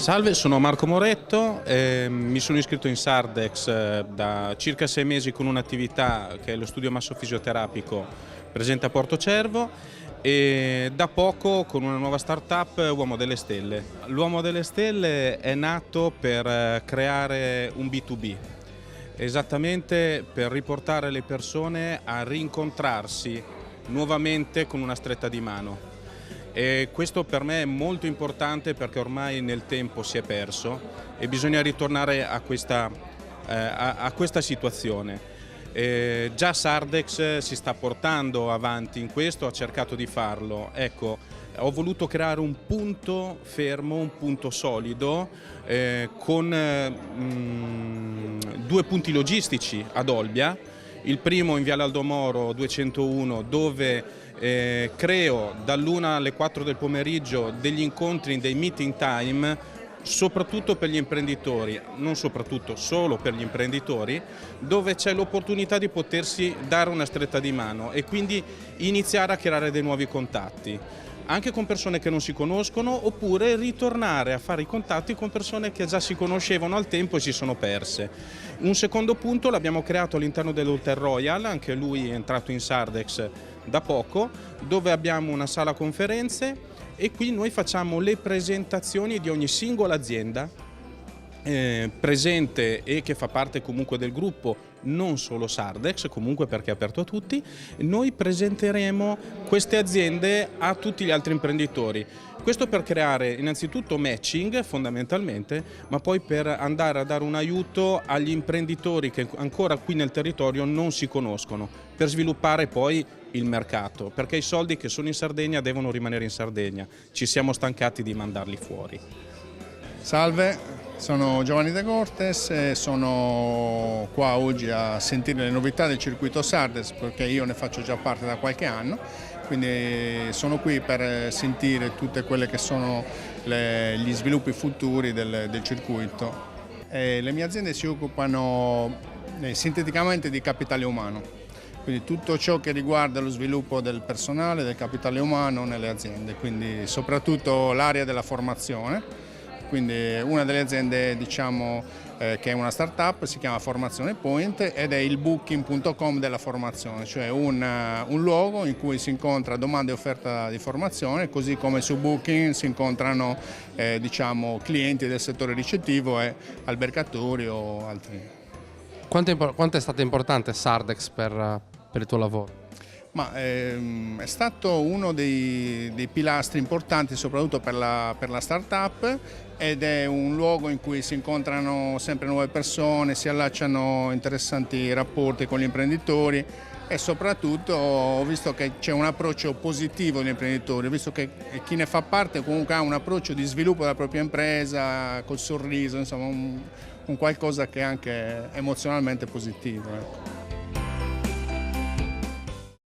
Salve, sono Marco Moretto, mi sono iscritto in Sardex da circa 6 mesi con un'attività che è lo studio massofisioterapico presente a Porto Cervo e da poco con una nuova startup, Uomo delle Stelle. L'Uomo delle Stelle è nato per creare un B2B, esattamente per riportare le persone a rincontrarsi nuovamente con una stretta di mano. E questo per me è molto importante perché ormai nel tempo si è perso e bisogna ritornare a questa situazione. Già Sardex si sta portando avanti in questo, ha cercato di farlo. Ecco, ho voluto creare un punto fermo, un punto solido con due punti logistici ad Olbia. Il primo in Viale Aldomoro 201 dove creo dall'1 alle 4 del pomeriggio degli incontri, dei meeting time, soprattutto per gli imprenditori, non soprattutto, solo per gli imprenditori, dove c'è l'opportunità di potersi dare una stretta di mano e quindi iniziare a creare dei nuovi contatti, anche con persone che non si conoscono, oppure ritornare a fare i contatti con persone che già si conoscevano al tempo e si sono perse. Un secondo punto l'abbiamo creato all'interno dell'Hotel Royal, anche lui è entrato in Sardex da poco, dove abbiamo una sala conferenze e qui noi facciamo le presentazioni di ogni singola azienda presente e che fa parte comunque del gruppo, non solo Sardex, comunque perché è aperto a tutti. Noi presenteremo queste aziende a tutti gli altri imprenditori. Questo per creare innanzitutto matching fondamentalmente, ma poi per andare a dare un aiuto agli imprenditori che ancora qui nel territorio non si conoscono, per sviluppare poi il mercato, perché i soldi che sono in Sardegna devono rimanere in Sardegna, ci siamo stancati di mandarli fuori. Salve, sono Giovanni De Cortes e sono qua oggi a sentire le novità del circuito Sardex perché io ne faccio già parte da qualche anno, quindi sono qui per sentire tutte quelle che sono gli sviluppi futuri del circuito. Le mie aziende si occupano sinteticamente di capitale umano, quindi tutto ciò che riguarda lo sviluppo del personale, del capitale umano nelle aziende, quindi soprattutto l'area della formazione. Quindi una delle aziende che è una startup si chiama Formazione Point ed è il booking.com della formazione, cioè un luogo in cui si incontra domanda e offerta di formazione, così come su Booking si incontrano clienti del settore ricettivo e albergatori o altri. Quanto è stato importante Sardex per il tuo lavoro? È stato uno dei pilastri importanti soprattutto per la startup ed è un luogo in cui si incontrano sempre nuove persone, si allacciano interessanti rapporti con gli imprenditori e soprattutto ho visto che c'è un approccio positivo degli imprenditori, ho visto che chi ne fa parte comunque ha un approccio di sviluppo della propria impresa, col sorriso, insomma un qualcosa che è anche emozionalmente positivo. Ecco.